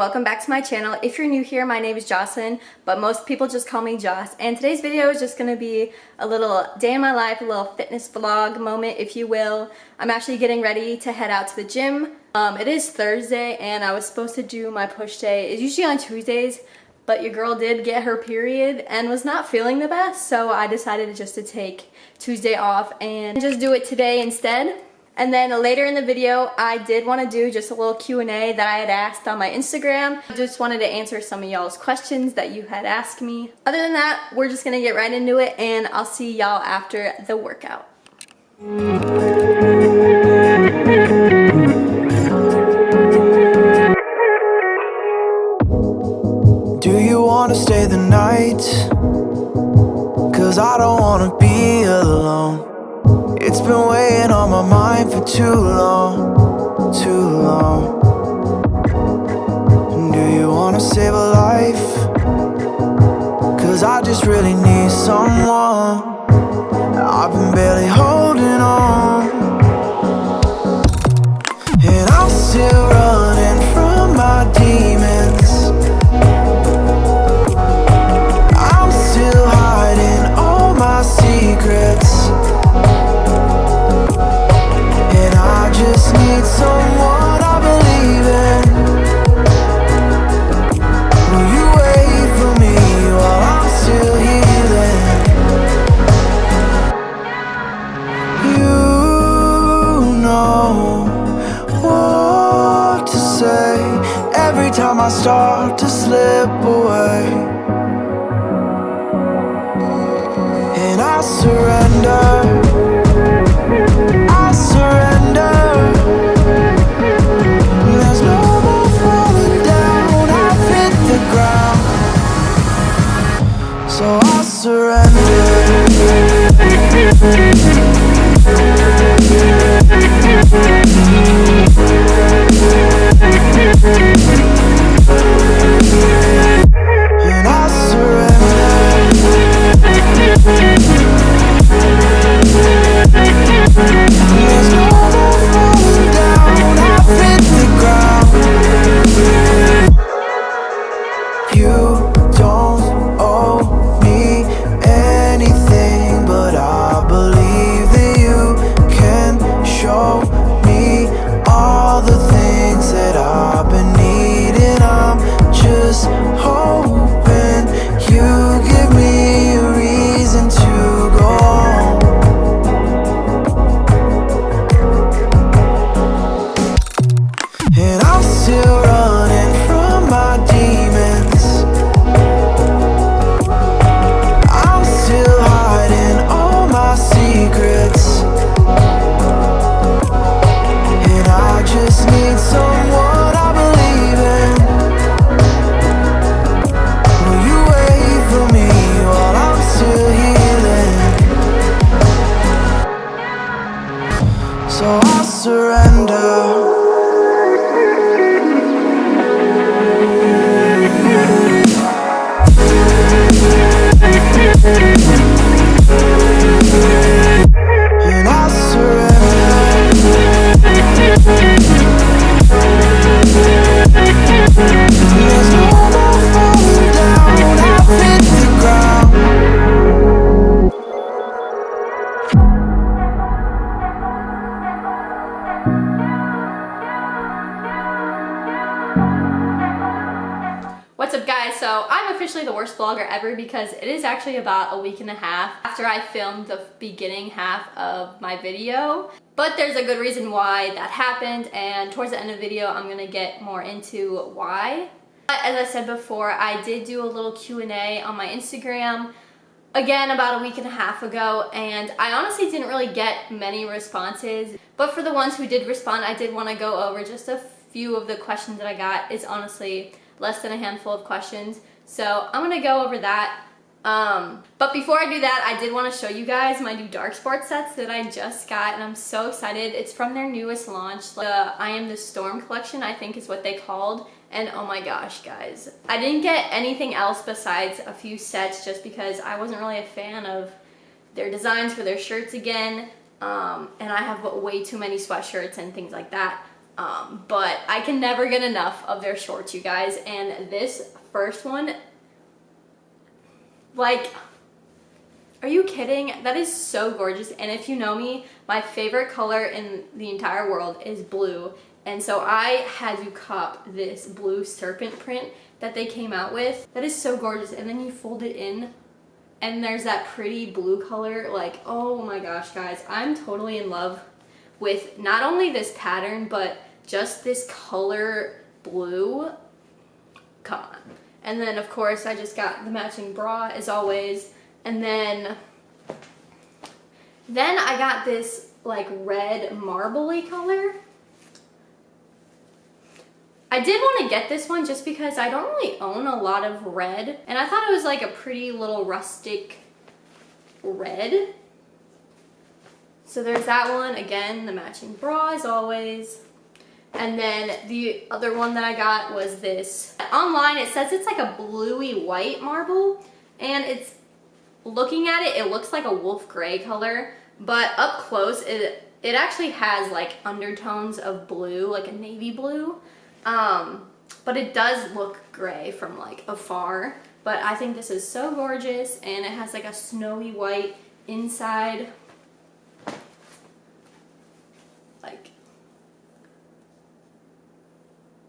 welcome back to my channel. If you're new here, my name is Jocelyn, but most people just call me Joss. And today's video is just gonna be a little day in my life, a little fitness vlog moment, if you will. I'm actually getting ready to head out to the gym. It is Thursday and I was supposed to do my push day. It's usually on Tuesdays, but your girl did get her period and was not feeling the best, so I decided just to take Tuesday off and just do it today instead. And then later in the video, I did want to do just a little Q&A that I had asked on my Instagram. I just wanted to answer some of y'all's questions that you had asked me. Other than that, we're just going to get right into it, and I'll see y'all after the workout. Do you want to stay the night? 'Cause I don't want to be alone. It's been weighing on my mind for too long, too long. Do you wanna save a life? 'Cause I just really need someone. I've been barely holding on, and I'm still running from my demons. I'm still hiding all my secrets. Just need someone I believe in. Will you wait for me while I'm still healing? You know what to say every time I start to slip away, and I surrender. So I surrender. And I surrender. There's no more falling down. I've hit the ground. You don't owe me anything, but I believe that you can show me all the things that I've been needing. I'm just hoping you give me a reason to go on. And I'm still running from my demons. I'm still hiding all my secrets, and I just need someone I believe in. Will you wait for me while I'm still healing? So I surrender. And I surrender. There's no more falling down. I've hit the ground. What's up, guys? So I'm officially the worst vlogger ever because it is actually about a week and a half after I filmed the beginning half of my video. But there's a good reason why that happened, and towards the end of the video I'm gonna get more into why. But as I said before, I did do a little Q&A on my Instagram again about a week and a half ago, and I honestly didn't really get many responses. But for the ones who did respond, I did want to go over just a few of the questions that I got. It's honestly less than a handful of questions, so I'm gonna go over that. But before I do that, I did want to show you guys my new Darc Sport sets that I just got, and I'm so excited. It's from their newest launch, the I Am the Storm collection, I think is what they called. And oh my gosh, guys, I didn't get anything else besides a few sets just because I wasn't really a fan of their designs for their shirts again, and I have way too many sweatshirts and things like that. But I can never get enough of their shorts, you guys. And this first one, like, are you kidding? That is so gorgeous. And if you know me, my favorite color in the entire world is blue. And so I had to cop this blue serpent print that they came out with. That is so gorgeous. And then you fold it in and there's that pretty blue color. Like, oh my gosh, guys, I'm totally in love with not only this pattern, but just this color blue. Come on. And then of course I just got the matching bra as always. And then I got this like red marbly color. I did want to get this one just because I don't really own a lot of red. And I thought it was like a pretty little rustic red. So there's that one. Again, the matching bra as always. And then the other one that I got was this. Online it says it's like a bluey white marble. And it's, looking at it, it looks like a wolf gray color. But up close, it actually has like undertones of blue, like a navy blue. But it does look gray from like afar. But I think this is so gorgeous, and it has like a snowy white inside. Like,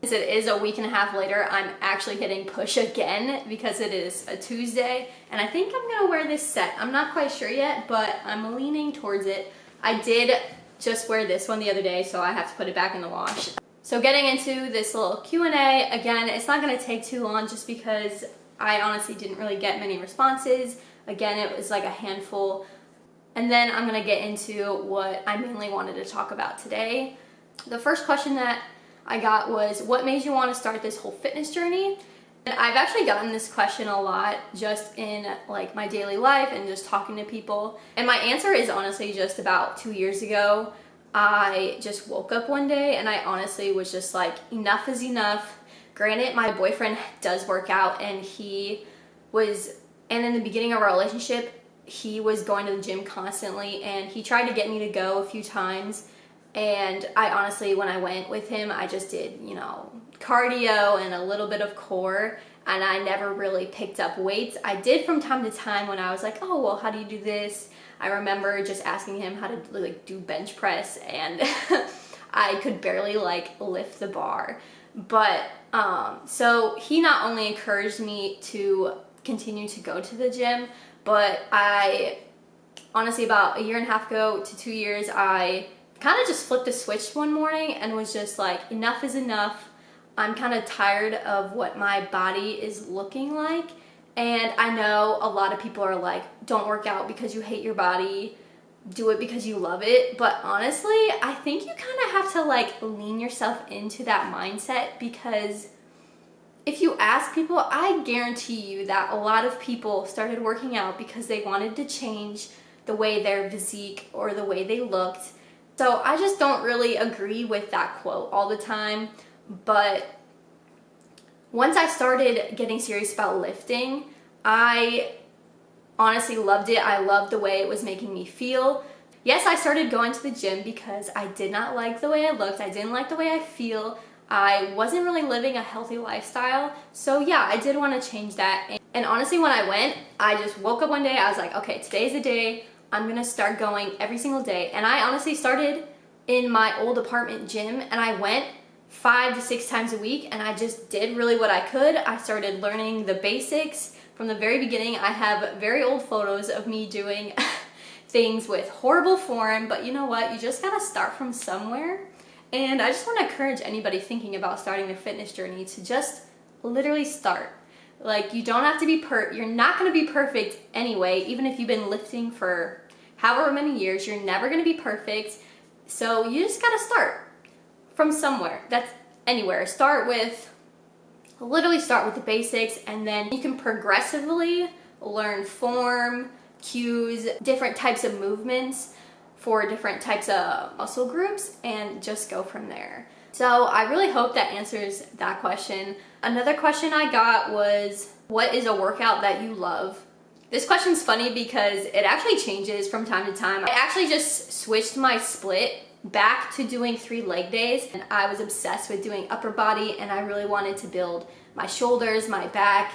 since it is a week and a half later, I'm actually hitting push again because it is a Tuesday, and I think I'm gonna wear this set. I'm not quite sure yet, but I'm leaning towards it. I did just wear this one the other day, so I have to put it back in the wash. So getting into this little Q&A, again, it's not gonna take too long just because I honestly didn't really get many responses. Again, it was like a handful. And then I'm gonna get into what I mainly wanted to talk about today. The first question that I got was, what made you want to start this whole fitness journey? And I've actually gotten this question a lot just in like my daily life and just talking to people. And my answer is honestly just about 2 years ago. I just woke up one day and I honestly was just like, enough is enough. Granted, my boyfriend does work out, and in the beginning of our relationship, he was going to the gym constantly, and he tried to get me to go a few times. And I honestly, when I went with him, I just did, you know, cardio and a little bit of core, and I never really picked up weights. I did from time to time when I was like, oh, well, how do you do this? I remember just asking him how to like do bench press, and I could barely like lift the bar. But so he not only encouraged me to continue to go to the gym, but I honestly, about 1.5 years ago to 2 years, I kind of just flipped a switch one morning and was just like, enough is enough. I'm kind of tired of what my body is looking like. And I know a lot of people are like, don't work out because you hate your body, do it because you love it. But honestly, I think you kind of have to like lean yourself into that mindset, because if you ask people, I guarantee you that a lot of people started working out because they wanted to change the way their physique or the way they looked. So I just don't really agree with that quote all the time. But once I started getting serious about lifting, I honestly loved it. I loved the way it was making me feel. Yes, I started going to the gym because I did not like the way I looked. I didn't like the way I feel. I wasn't really living a healthy lifestyle. So yeah, I did want to change that. And honestly, when I went, I just woke up one day. I was like, okay, today's the day. I'm going to start going every single day. And I honestly started in my old apartment gym, and I went 5 to 6 times a week, and I just did really what I could. I started learning the basics from the very beginning. I have very old photos of me doing things with horrible form, but you know what? You just gotta start from somewhere. And I just want to encourage anybody thinking about starting their fitness journey to just literally start. Like, you don't have to be you're not going to be perfect anyway. Even if you've been lifting for however many years, you're never going to be perfect. So you just got to start from somewhere. That's anywhere. Literally start with the basics, and then you can progressively learn form, cues, different types of movements for different types of muscle groups, and just go from there. So I really hope that answers that question. Another question I got was, what is a workout that you love? This question's funny because it actually changes from time to time. I actually just switched my split back to doing 3 leg days, and I was obsessed with doing upper body, and I really wanted to build my shoulders, my back,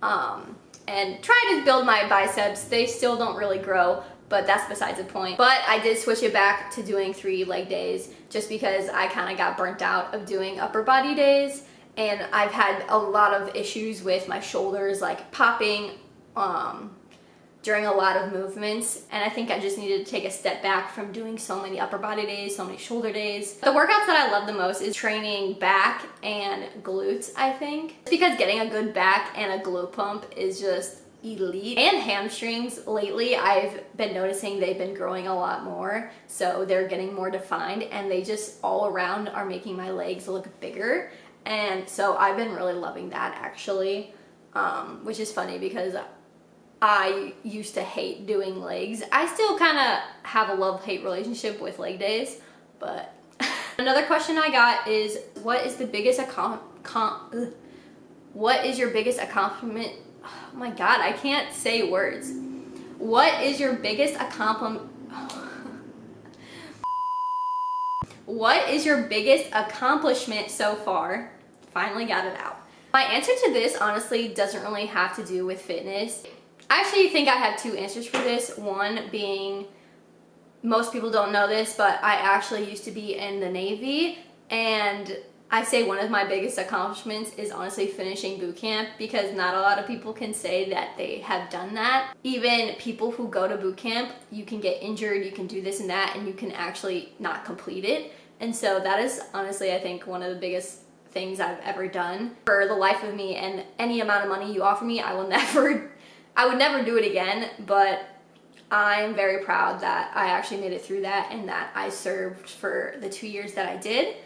and try to build my biceps. They still don't really grow, but that's besides the point. But I did switch it back to doing 3 leg days just because I kind of got burnt out of doing upper body days, and I've had a lot of issues with my shoulders like popping during a lot of movements, and I think I just needed to take a step back from doing so many upper body days, so many shoulder days. The workouts that I love the most is training back and glutes, I think. It's because getting a good back and a glute pump is just elite. And hamstrings, lately I've been noticing they've been growing a lot more, so they're getting more defined, and they just all around are making my legs look bigger. And so I've been really loving that actually, which is funny because I used to hate doing legs. I still kind of have a love-hate relationship with leg days, but another question I got is, what is the biggest what is your biggest accomplishment? Oh my god, I can't say words. What is your biggest accomplishment? What is your biggest accomplishment so far? Finally got it out. My answer to this honestly doesn't really have to do with fitness. I actually think I have 2 answers for this. One being, most people don't know this, but I actually used to be in the Navy, and I say one of my biggest accomplishments is honestly finishing boot camp, because not a lot of people can say that they have done that. Even people who go to boot camp, you can get injured, you can do this and that, and you can actually not complete it. And so that is honestly, I think, one of the biggest things I've ever done. For the life of me, and any amount of money you offer me, I would never do it again, but I'm very proud that I actually made it through that and that I served for the 2 years that I did.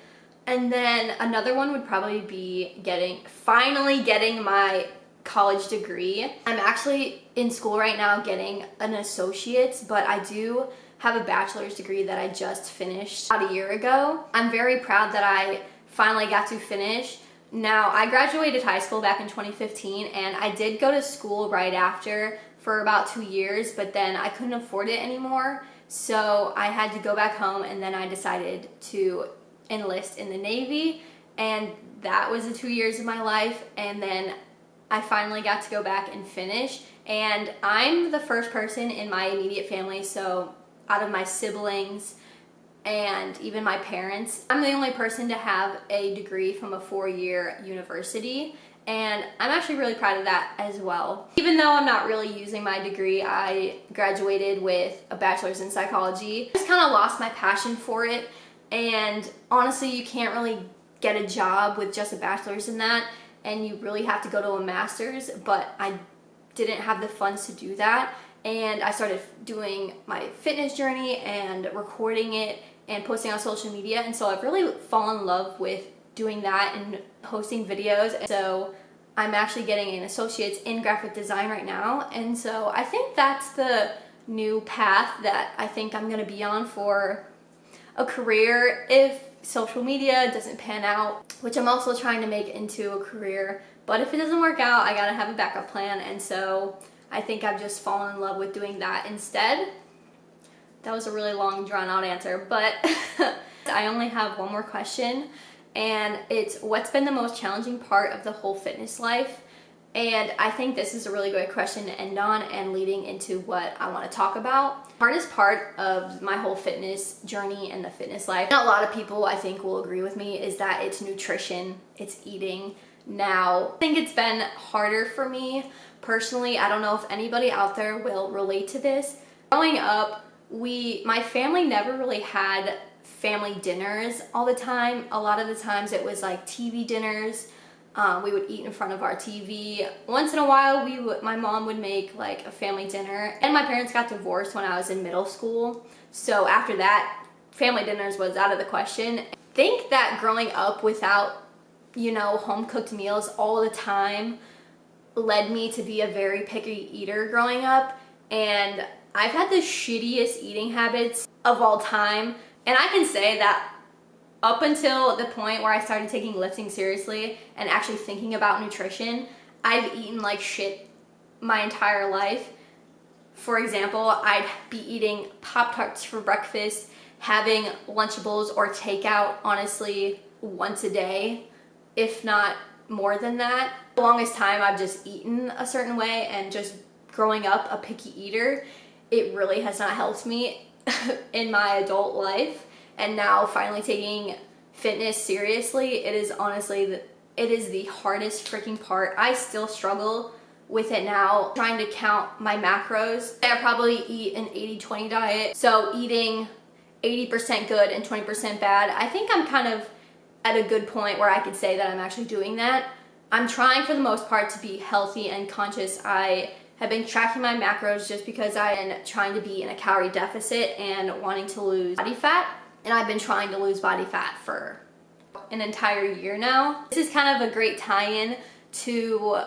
And then another one would probably be finally getting my college degree. I'm actually in school right now getting an associate's, but I do have a bachelor's degree that I just finished about a year ago. I'm very proud that I finally got to finish. Now, I graduated high school back in 2015, and I did go to school right after for about 2 years, but then I couldn't afford it anymore, so I had to go back home, and then I decided to enlist in the Navy, and that was the 2 years of my life. And then I finally got to go back and finish, and I'm the first person in my immediate family, so out of my siblings and even my parents, I'm the only person to have a degree from a 4-year university, and I'm actually really proud of that as well. Even though I'm not really using my degree, I graduated with a bachelor's in psychology. I just kind of lost my passion for it, and honestly, you can't really get a job with just a bachelor's in that, and you really have to go to a master's, but I didn't have the funds to do that, and I started doing my fitness journey and recording it and posting on social media, and so I've really fallen in love with doing that and posting videos. And so I'm actually getting an associate's in graphic design right now, and so I think that's the new path that I think I'm gonna be on for a career if social media doesn't pan out, which I'm also trying to make into a career. But if it doesn't work out, I gotta have a backup plan, and so I think I've just fallen in love with doing that instead. That was a really long, drawn-out answer, but I only have one more question, and it's, what's been the most challenging part of the whole fitness life? And I think this is a really great question to end on, and leading into what I want to talk about. The hardest part of my whole fitness journey and the fitness life, and a lot of people I think will agree with me, is that it's nutrition, it's eating. Now, I think it's been harder for me personally. I don't know if anybody out there will relate to this. Growing up, my family never really had family dinners all the time. A lot of the times it was like TV dinners. We would eat in front of our TV. Once in a while, my mom would make like a family dinner. And my parents got divorced when I was in middle school. So after that, family dinners was out of the question. I think that growing up without, home cooked meals all the time led me to be a very picky eater growing up. And I've had the shittiest eating habits of all time. And I can say that up until the point where I started taking lifting seriously and actually thinking about nutrition, I've eaten like shit my entire life. For example, I'd be eating Pop-Tarts for breakfast, having Lunchables or takeout, honestly, once a day, if not more than that. For the longest time, I've just eaten a certain way, and just growing up a picky eater, it really has not helped me in my adult life. And now finally taking fitness seriously, it is honestly, it is the hardest freaking part. I still struggle with it now, trying to count my macros. I probably eat an 80-20 diet, so eating 80% good and 20% bad. I think I'm kind of at a good point where I could say that I'm actually doing that. I'm trying for the most part to be healthy and conscious. I have been tracking my macros just because I am trying to be in a calorie deficit and wanting to lose body fat. And I've been trying to lose body fat for an entire year now. This is kind of a great tie-in to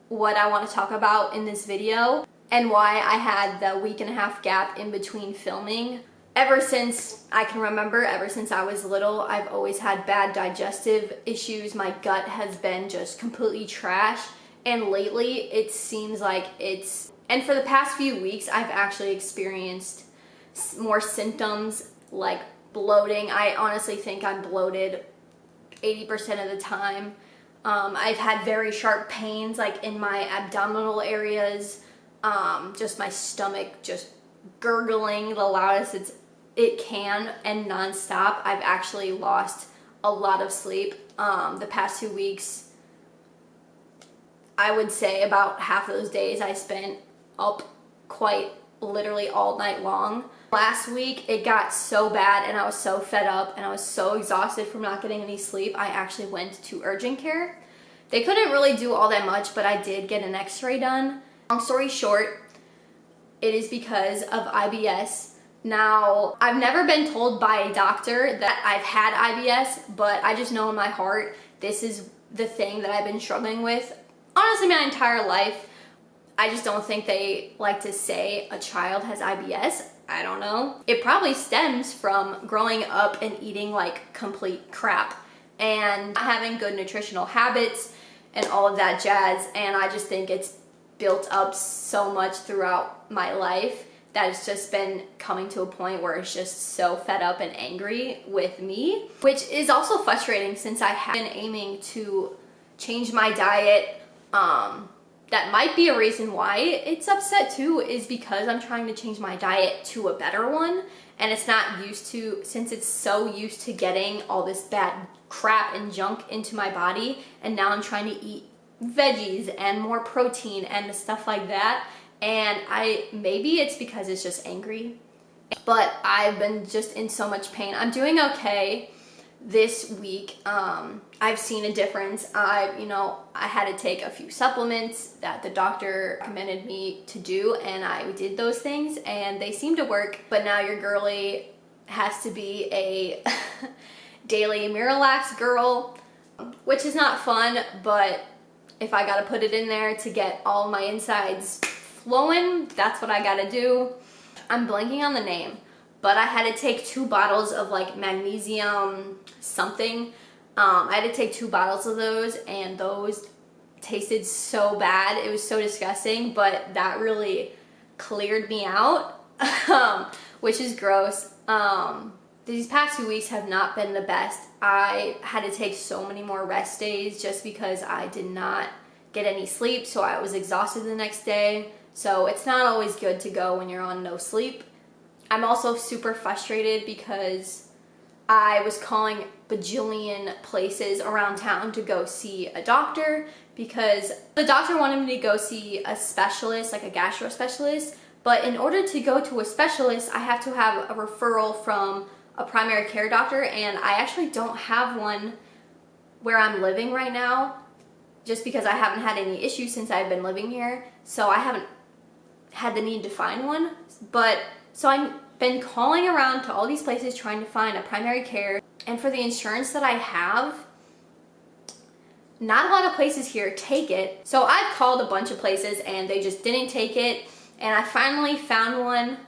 what I want to talk about in this video and why I had the week-and-a-half gap in between filming. Ever since I can remember, ever since I was little, I've always had bad digestive issues. My gut has been just completely trash. And lately, it seems like and for the past few weeks, I've actually experienced more symptoms like bloating. I honestly think I'm bloated 80% of the time. I've had very sharp pains like in my abdominal areas, just my stomach just gurgling the loudest it can and nonstop. I've actually lost a lot of sleep. The past 2 weeks, I would say about half of those days I spent up quite literally all night long. Last week it got so bad and I was so fed up and I was so exhausted from not getting any sleep, I actually went to urgent care. They couldn't really do all that much, but I did get an x-ray done. Long story short, it is because of IBS. Now, I've never been told by a doctor that I've had IBS, but I just know in my heart this is the thing that I've been struggling with honestly my entire life. I just don't think they like to say a child has IBS. I don't know. It probably stems from growing up and eating like complete crap and not having good nutritional habits and all of that jazz. And I just think it's built up so much throughout my life that it's just been coming to a point where it's just so fed up and angry with me, which is also frustrating since I have been aiming to change my diet. That might be a reason why it's upset too, is because I'm trying to change my diet to a better one, and it's not used to, since it's so used to getting all this bad crap and junk into my body, and now I'm trying to eat veggies and more protein and stuff like that, and maybe it's because it's just angry, but I've been just in so much pain. I'm doing okay this week. I've seen a difference. I had to take a few supplements that the doctor recommended me to do, and I did those things and they seem to work. But now your girly has to be a daily Miralax girl, which is not fun, but if I gotta put it in there to get all my insides flowing, that's what I gotta do. I'm blanking on the name, but I had to take 2 bottles of like magnesium something. I had to take 2 bottles of those, and those tasted so bad. It was so disgusting, but that really cleared me out, which is gross. These past 2 weeks have not been the best. I had to take so many more rest days just because I did not get any sleep, so I was exhausted the next day. So it's not always good to go when you're on no sleep. I'm also super frustrated because I was calling bajillion places around town to go see a doctor because the doctor wanted me to go see a specialist, like a gastro specialist. But in order to go to a specialist, I have to have a referral from a primary care doctor, and I actually don't have one where I'm living right now just because I haven't had any issues since I've been living here. So I haven't had the need to find one. But so I've been calling around to all these places trying to find a primary care. And for the insurance that I have, not a lot of places here take it. So I've called a bunch of places and they just didn't take it. And I finally found one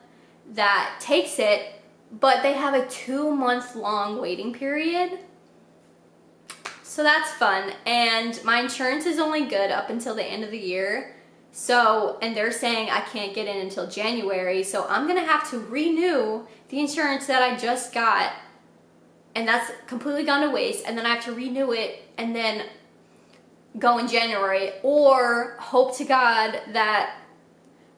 that takes it, but they have a 2-month-long waiting period. So that's fun. And my insurance is only good up until the end of the year. So, and they're saying I can't get in until January, so I'm gonna have to renew the insurance that I just got, and that's completely gone to waste, and then I have to renew it and then go in January, or hope to God that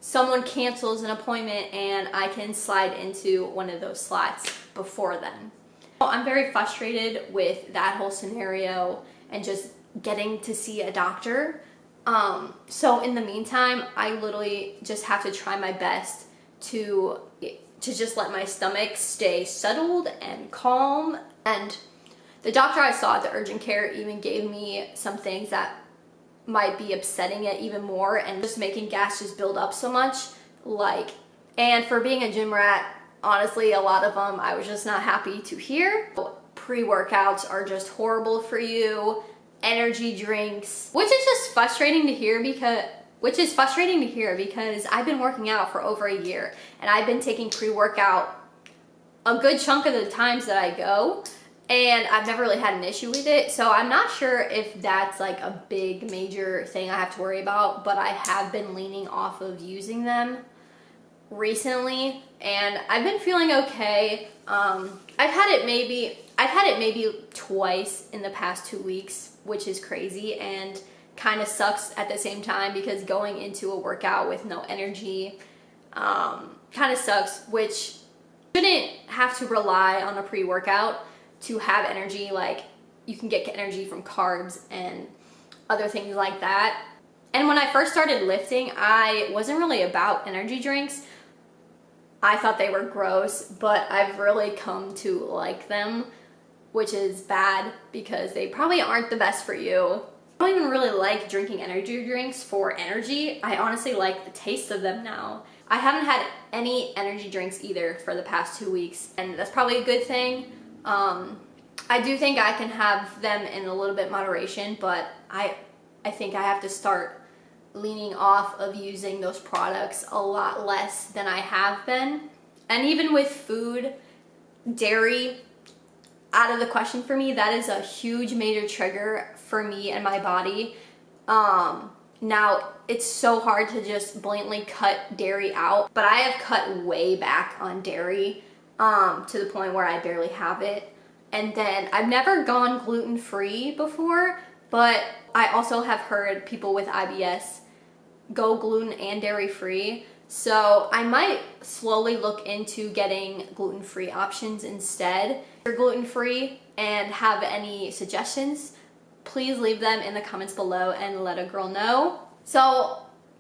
someone cancels an appointment and I can slide into one of those slots before then. I'm very frustrated with that whole scenario and just getting to see a doctor. So in the meantime, I literally just have to try my best to just let my stomach stay settled and calm. And the doctor I saw at the urgent care even gave me some things that might be upsetting it even more and just making gas just build up so much. And for being a gym rat, honestly, a lot of them I was just not happy to hear. Pre-workouts are just horrible for you. Energy drinks, which is just frustrating to hear because I've been working out for over a year and I've been taking pre-workout a good chunk of the times that I go, and I've never really had an issue with it. So I'm not sure if that's like a big major thing I have to worry about, but I have been leaning off of using them recently and I've been feeling okay. I've had it maybe twice in the past 2 weeks, which is crazy and kind of sucks at the same time because going into a workout with no energy kind of sucks, which shouldn't have to rely on a pre-workout to have energy. Like, you can get energy from carbs and other things like that. And when I first started lifting, I wasn't really about energy drinks. I thought they were gross, but I've really come to like them, which is bad because they probably aren't the best for you. I don't even really like drinking energy drinks for energy. I honestly like the taste of them now. I haven't had any energy drinks either for the past 2 weeks, and that's probably a good thing. I do think I can have them in a little bit moderation, but I think I have to start leaning off of using those products a lot less than I have been. And even with food, dairy, out of the question for me. That is a huge major trigger for me and my body. Now, it's so hard to just blatantly cut dairy out, but I have cut way back on dairy to the point where I barely have it. And then I've never gone gluten-free before, but I also have heard people with IBS go gluten and dairy-free. So I might slowly look into getting gluten-free options instead. If you're gluten-free and have any suggestions, please leave them in the comments below and let a girl know. So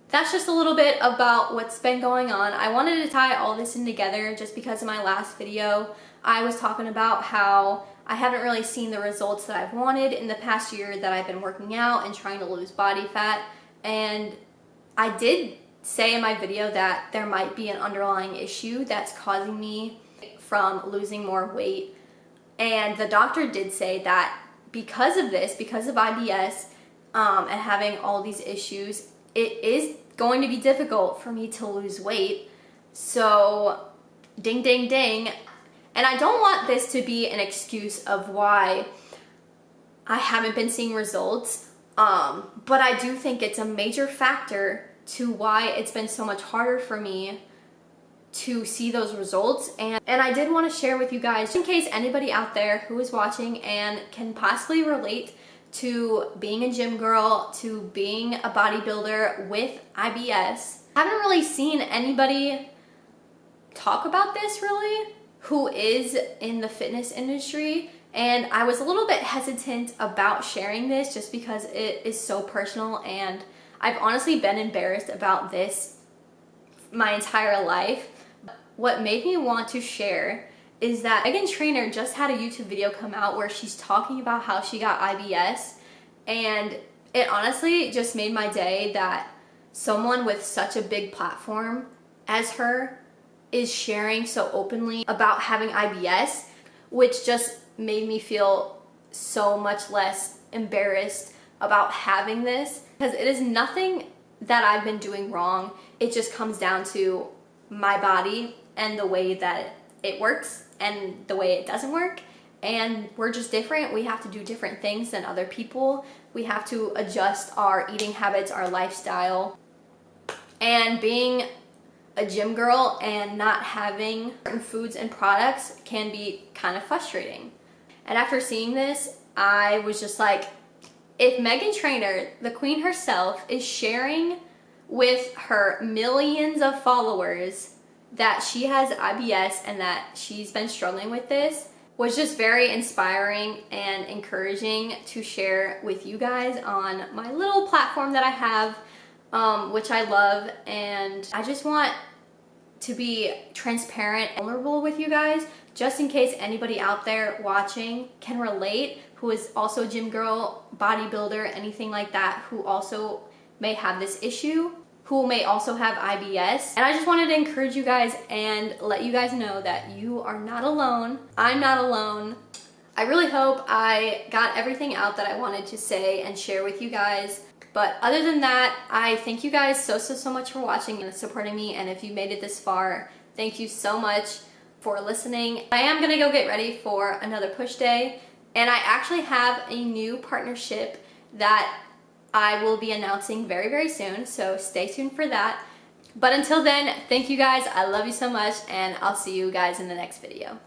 that's just a little bit about what's been going on. I wanted to tie all this in together just because in my last video, I was talking about how I haven't really seen the results that I've wanted in the past year that I've been working out and trying to lose body fat. And I did say in my video that there might be an underlying issue that's causing me from losing more weight. And the doctor did say that because of this, because of IBS and having all these issues, it is going to be difficult for me to lose weight. So ding, ding, ding. And I don't want this to be an excuse of why I haven't been seeing results. But I do think it's a major factor to why it's been so much harder for me to see those results. And I did want to share with you guys, in case anybody out there who is watching and can possibly relate to being a gym girl, to being a bodybuilder with IBS. I haven't really seen anybody talk about this really who is in the fitness industry. And I was a little bit hesitant about sharing this just because it is so personal, and I've honestly been embarrassed about this my entire life. What made me want to share is that Megan Trainor just had a YouTube video come out where she's talking about how she got IBS, and it honestly just made my day that someone with such a big platform as her is sharing so openly about having IBS, which just made me feel so much less embarrassed about having this, because it is nothing that I've been doing wrong. It just comes down to my body and the way that it works and the way it doesn't work. And we're just different. We have to do different things than other people. We have to adjust our eating habits, our lifestyle. And being a gym girl and not having certain foods and products can be kind of frustrating. And after seeing this, I was just like, if Meghan Trainor, the queen herself, is sharing with her millions of followers that she has IBS and that she's been struggling with this, was just very inspiring and encouraging to share with you guys on my little platform that I have, which I love. And I just want to be transparent and vulnerable with you guys, just in case anybody out there watching can relate, who is also a gym girl, bodybuilder, anything like that, who also may have this issue, who may also have IBS. And I just wanted to encourage you guys and let you guys know that you are not alone. I'm not alone. I really hope I got everything out that I wanted to say and share with you guys. But other than that, I thank you guys so much for watching and supporting me. And if you made it this far, thank you so much for listening. I am gonna go get ready for another push day. And I actually have a new partnership that I will be announcing very soon. So stay tuned for that. But until then, thank you guys. I love you so much. And I'll see you guys in the next video.